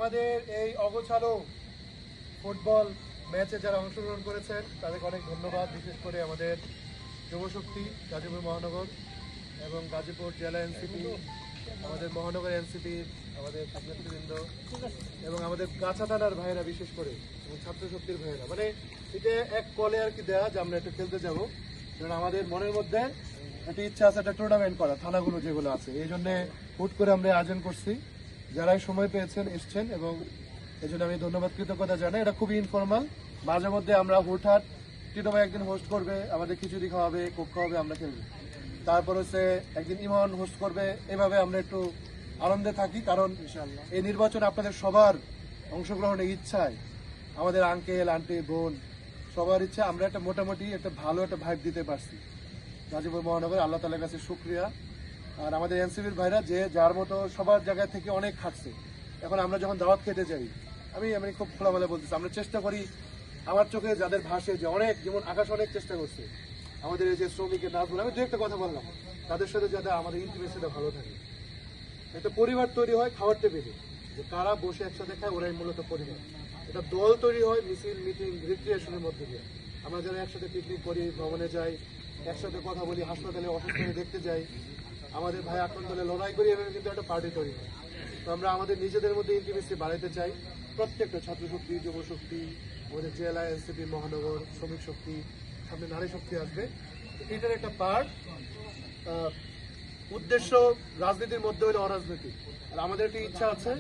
আমাদের এই অগোছালো ফুটবল ম্যাচে যারা অংশগ্রহণ করেছেন তাদেরকে অনেক ধন্যবাদ। বিশেষ করে আমাদের যুবশক্তি গাজীপুর মহানগর এবং গাজীপুর জেলা এনসিপি, আমাদের মহানগর এনসিপির আমাদের নেতৃবৃন্দ এবং আমাদের কাছা থানার ভাইয়েরা, বিশেষ করে এবং ছাত্র শক্তির ভাইয়েরা, মানে এটা এক কলে আর কি দেয়া যে আমরা একটু খেলতে যাব। কারণ আমাদের মনের মধ্যে একটা ইচ্ছা আছে একটা টুর্নামেন্ট করা, থানাগুলো যেগুলো আছে, এই জন্য হুট করে আমরা আয়োজন করছি। যারাই সময় পেয়েছেন এসছেন এবং এই জন্য আমি ধন্যবাদ কৃতজ্ঞতা জানাই। এটা খুবই ইনফর্মাল, মাঝে মধ্যে আমরা হুটহাট টিটো ভাই একদিন হোস্ট করবে, আমাদের খিচুড়ি খাওয়াবে, কোক খাওয়াবে, আমরা খেলবো। তারপর হচ্ছে একদিন ইমন হোস্ট করবে, এভাবে আমরা একটু আনন্দে থাকি। কারণ এই নির্বাচন আপনাদের সবার অংশগ্রহণের ইচ্ছায়, আমাদের আঙ্কেল আন্টি বোন সবার ইচ্ছা আমরা একটা মোটামুটি একটা ভালো একটা ভাইব দিতে পারছি গাজীপুর মহানগর। আল্লাহ তাআলার কাছে শুকরিয়া। আর আমাদের এনসিপির ভাইরা যে যার মতো সবার জায়গা থেকে অনেক খাটছে। এখন আমরা যখন দাওয়াত খেতে যাই, আমি খুব খোলামেলা বলতেছি, আমরা চেষ্টা করি, আমার চোখে যাদের ভাসে যে অনেক, যেমন আকাশ অনেক চেষ্টা করছে, আমাদের এই যে শ্রমিকের নাচগুলো, আমি দু একটা কথা বললাম, তাদের সাথে যাতে আমাদের ইন্টিমেসিটা ভালো থাকে, একটা পরিবার তৈরি হয় খাওয়ার টেবিলে, যে কারা বসে একসাথে খায় ওরাই মূলত পরিবার। এটা দল তৈরি হয় মিছিল, মিটিং, রিক্রিয়েশনের মধ্যে দিয়ে। আমরা যারা একসাথে পিকনিক করি, ভ্রমণে যাই, একসাথে কথা বলি, হাসপাতালে অসুস্থ হয়ে দেখতে যাই, আমাদের ভাই আক্রান্ত হলে লড়াই করি, এভাবে কিন্তু একটা পার্টি তৈরি হয়। তো আমরা আমাদের নিজেদের মধ্যে ইন্টিমেসি বাড়াইতে চাই। প্রত্যেকটা ছাত্র শক্তি, যুব শক্তি, আমাদের জেলা এনসিপি, মহানগর, শ্রমিক শক্তি, সামনে নারী শক্তি আসবে, এটার একটা পার্ট। উদ্দেশ্য রাজনীতির মধ্যে হলে অরাজনৈতিক। আর আমাদের একটা ইচ্ছা আছে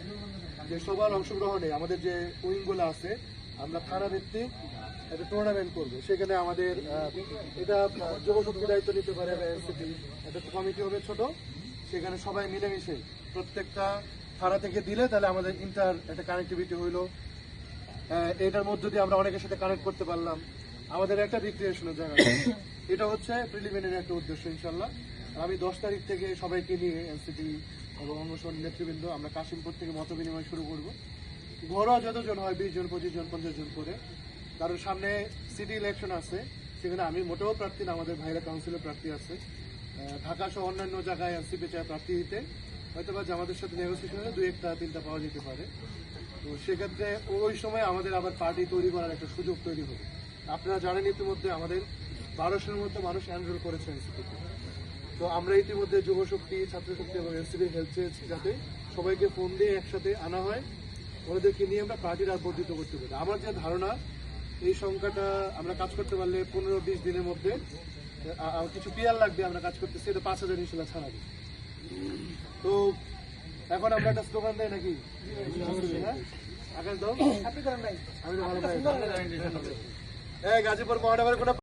যে সবার অংশগ্রহণে আমাদের যে উইংগুলো আছে, আমরা থানা ভিত্তিক একটা টুর্নামেন্ট করবো। সেখানে আমাদের এটা যুবশক্তি দায়িত্ব নিতে পারে, এনসিপি একটা কমিটি হবে ছোট, সেখানে সবাই মিলেমিশে প্রত্যেকটা থানা থেকে দিলে তাহলে আমাদের একটা কানেক্টিভিটি হইলো। এটার মধ্য দিয়ে আমরা অনেকের সাথে কানেক্ট করতে পারলাম, আমাদের একটা রিক্রিয়েশনের জায়গা। এটা হচ্ছে প্রিলিমিনারি একটা উদ্দেশ্য ইনশাল্লাহ। আমি 10 তারিখ থেকে সবাইকে নিয়ে এনসিপি এবং অনুসরণ নেতৃবৃন্দ আমরা কাশিমপুর থেকে মত বিনিময় শুরু করবো। ঘরোয়া যতজন হয় 20 জন, 25 জন, 50 জন করে। কারণ সামনে সিটি ইলেকশন আছে, সেখানে আমি মোটেও প্রার্থী না, আমাদের ভাইরা কাউন্সিলের প্রার্থী আছে। ঢাকা সহ অন্যান্য জায়গায় এনসিপি চায় প্রার্থী দিতে, হয়তো বা আমাদের সাথে নেগোসিয়েশনে 2-1-3টা পাওয়া যেতে পারে। তো সেক্ষেত্রে ওই সময় আমাদের আবার পার্টি তৈরি করার একটা সুযোগ তৈরি হবে। আপনারা জানেন ইতিমধ্যে আমাদের 1200-এর মতো মানুষ এনরোল করেছে এনসিপিতে। তো আমরা ইতিমধ্যে যুবশক্তি, ছাত্রশক্তি এবং এনসিপি হেল্প চেয়েছি যাতে সবাইকে ফোন দিয়ে একসাথে আনা হয়, ওদেরকে নিয়ে আমরা পার্টির আর বর্ধিত করতে পারি। আমার যে ধারণা, এই সংখ্যাটা আমরা কাজ করতে পারলে 15-20 দিনের মধ্যে কিছু পিয়ার লাগবে, আমরা কাজ করতেছি, এটা 5000 ইনশাল্লাহ ছাড়াবে। তো এখন আমরা একটা স্লোগান দেয় নাকি? হ্যাঁ, আকাশ দাও, আমি তো ভালো পাই। গাজীপুর মহানগরের কোনো